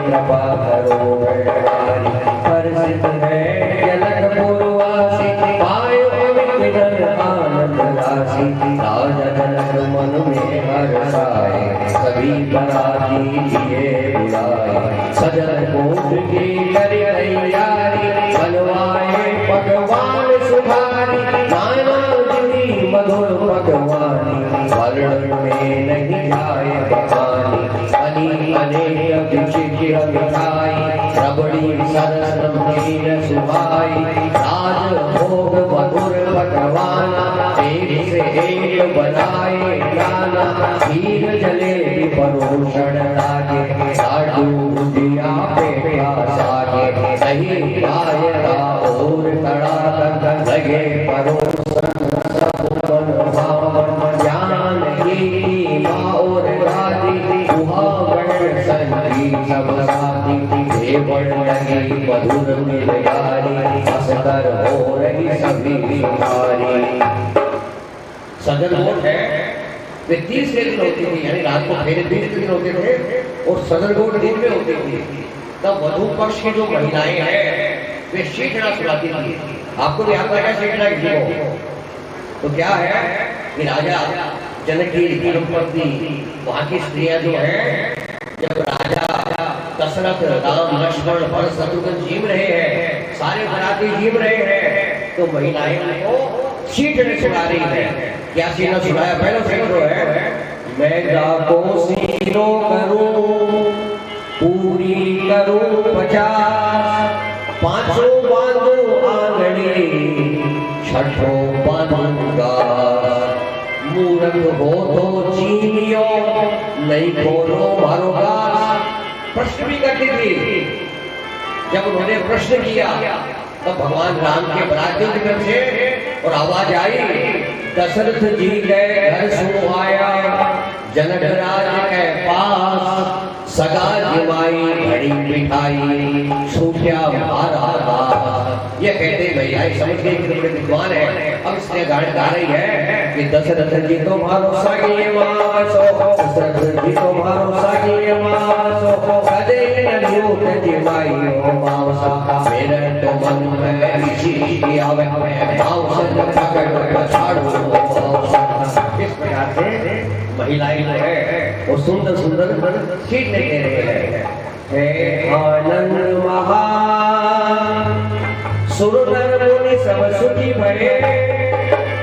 कृपा करो भगवानी। प्रसिद्ध है जनकपुरवासी पायो विघ्न आनंद राशि। राजा जनक मन में हर्षाए सभी बराती लिए बुलाए। सजन कोट की करी तैयारी बनवाए पकवान सुधारी। नाना जुड़ी मधुर पकवानी वर्ण में नहीं जाए बखानी। अनेक विचित्र मिठाई रबड़ी सरस नमकीन सुहाई। राज भोग मधुर पकवान एक से एक बनाए गाना। खीर जलेबी परोषण लागे लाडू गुजिया पेड़ा सागे। दही रायता और कड़ा कर लगे परोसन सब बनवावन। ज्ञान की और गादी सुहागण संगीत सब साथी। देवण लगी मधुर मिलगारी असकर हो रही सभी बीमारी। सजन गोट है वे 30 दिन होती थी, यानी रात को फेरे 20 दिन होते थे और सजन गोट दिन में होती थी। तब वधु पक्ष की जो महिलाएं हैं वे शीघ्र सुनाती थी। आपको भी याद लगा शीघ्र की तो क्या है कि राजा जनक की धर्मपत्नी वहां की स्त्रियां जो है, जब राजा दशरथ राम लक्ष्मण भरत शत्रुघ्न जीव रहे हैं, सारे बराती जीव रहे हैं, तो महिलाएं उनको शीघ्र सुना रही है। क्या सीना सुनाया पहले सीनो है। मैं जाको सीनो करूं पूरी करूं 50। पांचों बांधो आंगड़ी छठो बांधूंगा। मूर्ख हो तो चीनियो नहीं खोलो मारो गास। प्रश्न भी करती थी। जब उन्होंने प्रश्न किया तब भगवान राम के बरातियों की तरफ से और आवाज आई। दशरथ जी गए घर सो आया जनक राज के पास। सगा जमाई घड़ी मिठाई छूटिया मारा। ये कहते भैया समझने के विद्वान है। अब इसने गाड़ी गा रही है कि दशरथ जी तो भरोसा किए मासो। दशरथ जी तो भरोसा किए मासो। कदे न लूट जमाई हो मावसा। मेरे तो मन में इसी आवे मावसा पकड़ पछाड़ो मावसा। इस प्रकार से महिलाएं जो है वो सुंदर सुंदर सीखने दे रहे हैं। हे आनंद महान सुर नर मुनि सब सुखी भये।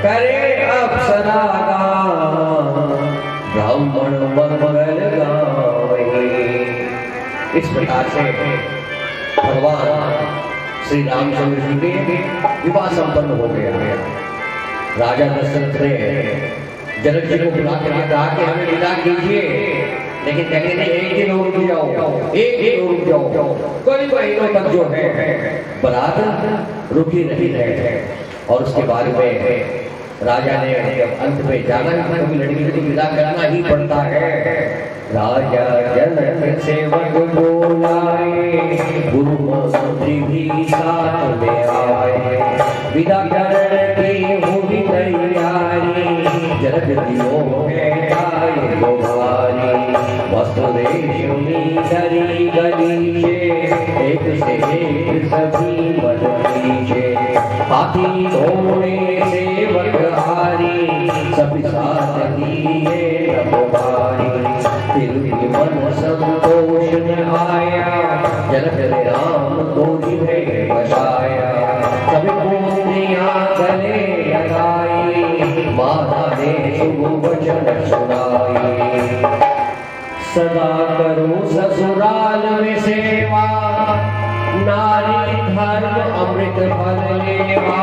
करे अप्सरा ब्राह्मण मंगल गावे। इस प्रकार से भगवान श्री रामचंद्र जी के विवाह संपन्न हो गया। राजा दशरथ ने जनक जी को बुला कर कहा कि हमें विदा कीजिए, लेकिन कहते नहीं एक दिन और रुक जाओ, एक दिन और रुक जाओ। कई महीनों तक जो है बारात रुकी नहीं रहे। और उसके बाद में राजा ने अंत में जाना ही था, लड़की को विदा करना ही पड़ता है। राजा जनक सेवक बोलाए गुरु मंत्री भी साथ में आए। विदा करने की हुई तैयारी जनक दियो में आए तुम्हारी। वसुदेव गली गली एक से एक सभी बन लीजे। हाथी घोड़े सेवक हारी सभी साथ दिए तुम्हारी। फिर भी मन संतोष में आया जनक ने राम को जिन्हें बचाया। सभी पुत्रियां गले लगाई माता ने शुभ वचन सुनाई। सदा करो ससुराल में सेवा नारी धर्म अमृत फल लेवा।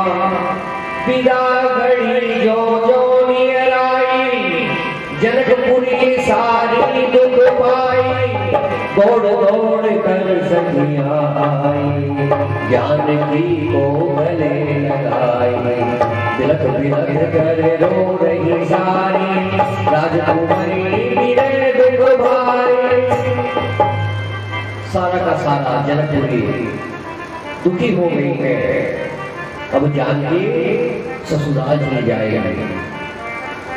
विदा घड़ी जो जो नियराई जनकपुरी की सारी दुख पाई। दौड़ दौड़ कर सखियां आई जानकी को गले लगाई। बिलख बिलख कर रो रही सारी राजकुमारी मेरे दुख भाई। सारा का सारा जनकपुरी दुखी हो गई है। अब जानकी ससुराल चली जाएगी।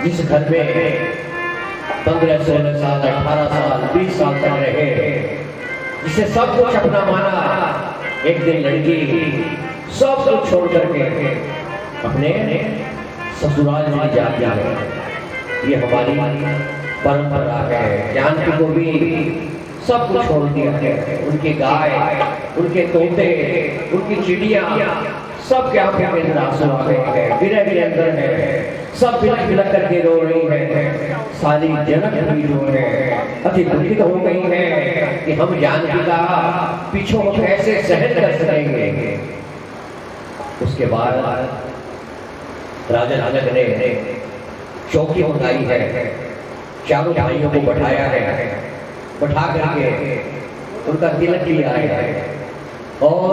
जिस घर में 15, 16 साल, 18 साल, 20 साल तक रहे, जिसे सब कुछ अपना माना, एक दिन लड़की सब कुछ छोड़ करके अपने ससुराल में जाती है। ये हमारी परंपरा है। जानकी को भी सब कुछ छोड़ दिया है। उनकी गाय, उनके तोते, उनकी चिड़िया, सब के आंखों के अंदर आंसू आ गए हैं, विरह के अंदर है, सब बिलख बिलख करके रो रही है। सारी जनक भी जो है अति दुखित हो गई है कि हम जानकी का पीछों कैसे सहन कर सकेंगे। उसके बाद राजा जनक ने चौकी मंगाई है, चारों भाइयों को बैठाया है, बैठा करके उनका तिलक लिया है और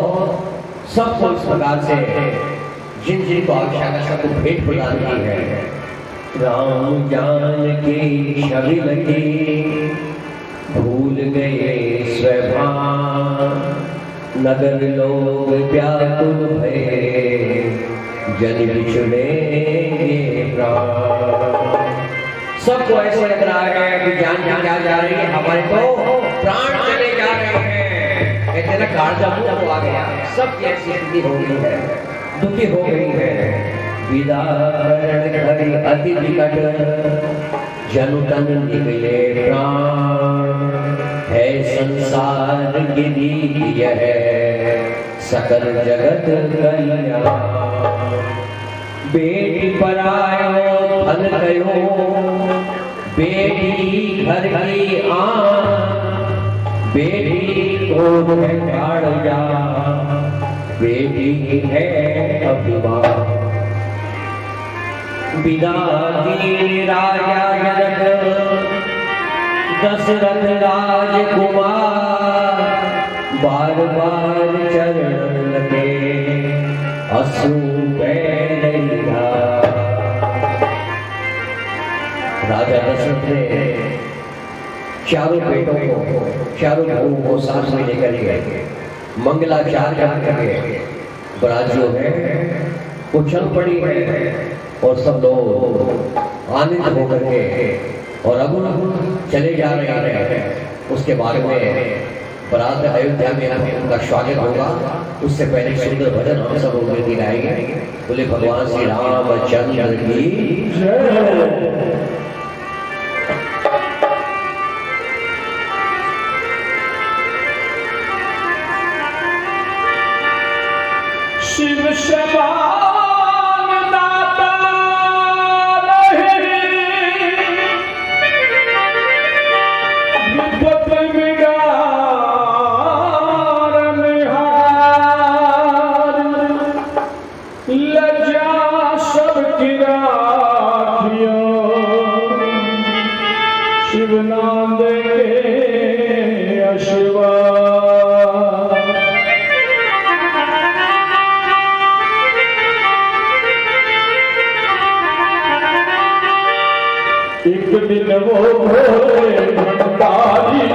सबको इस प्रकार से जिन जिन को आवश्यकता सबको भेंट प्रदान की है। राम जानकी छवि लगी, भूल गए स्वभाव, नगर लोग व्याकुल भये, जन बिछुड़ेंगे प्राण। सबको ऐसे लग रहा है कि जान जा रही है, हमारे तो प्राण चले जा रहे हैं। कहते ना कालजा मुंह आ गया, सब ऐसी स्थिति हो गई है, दुखी हो गई है। विदा करी अति विकट, जनु तन निकले प्राण, है संसार की रीति यह, सकल जगत कल्याण। बेटी परायो धन कयो, बेटी घर की आन, बेटी को है काढ़ा, बेटी है अभिमान। विदा की राजा जनक, दशरथ राजकुमार, बार बार चरण लगे, अश्रु राजा दशरथ ने चारों बेटों को, चारों बहुओं को साथ में लेकर गए, मंगलाचार करके बरात जो है वो चल पड़ी है और सब लोग आनंद होकर के और अब चले जा रहे हैं। उसके बाद में बरात अयोध्या में उनका स्वागत होगा। उससे पहले सुंदर भजन हम सब लोग गाएंगे। बोले भगवान श्री रामचंद्र की जय। शिव समान दाता नहीं, विपत बिगाड़ निहार, लज्जा सब गिरा दियो, शिव नाम दे अशिवा। एक दिन वो भोले भंडारी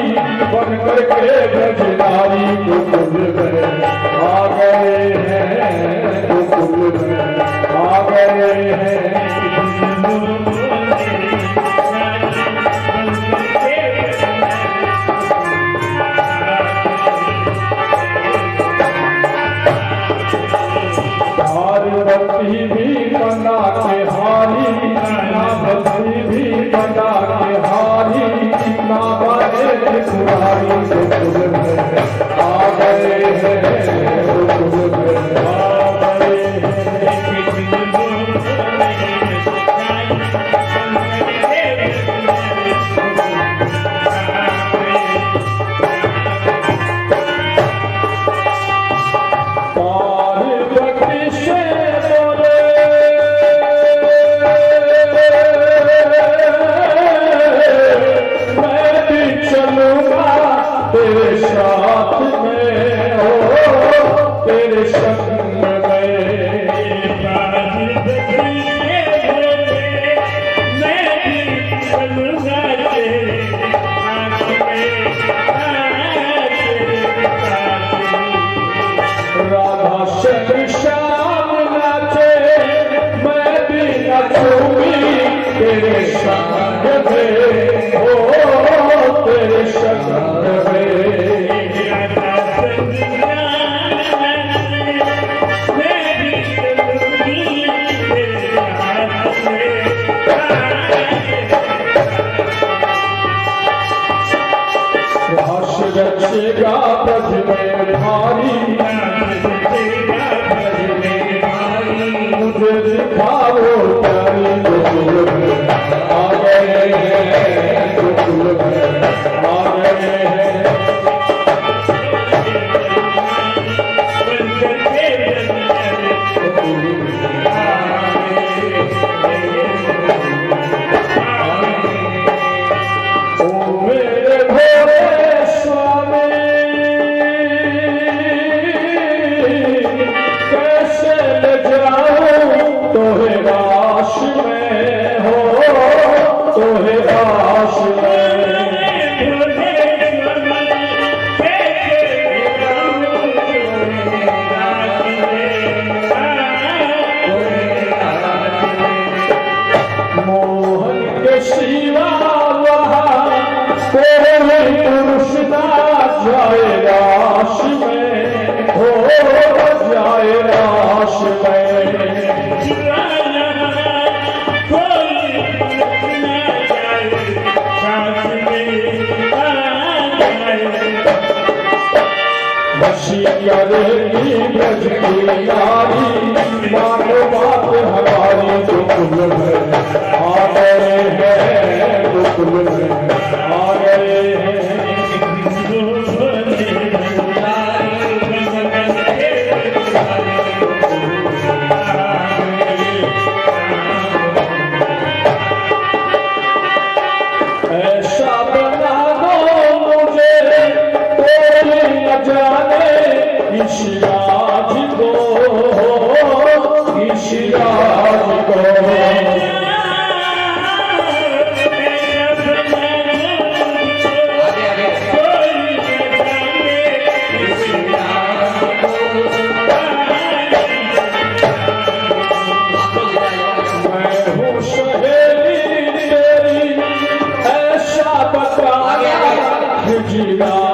बन करके ब्रजधारी गोकुल में आ गए हैं, गोकुल में आ गए हैं। भक्ति भी बना के हारी, ना भक्ति भी बना के हारी, ना बने सुरारी, गोकुल में आ गए हैं, गोकुल में आ गए तेरे संग में रचेगा ब्रज में भारी मुझे दिखाओ प्यारी गोकुल में आ गए हैं गोकुल में आ गए हैं करेगी ब्रज की नारी मानो बात हमारी गोकुल में आ गए हैं गोकुल में आ गए हैं ऐसा बना दो मुझे कोई न जाने ईशियाज को मैं हूँ सहेली तेरी ऐसा बता जीना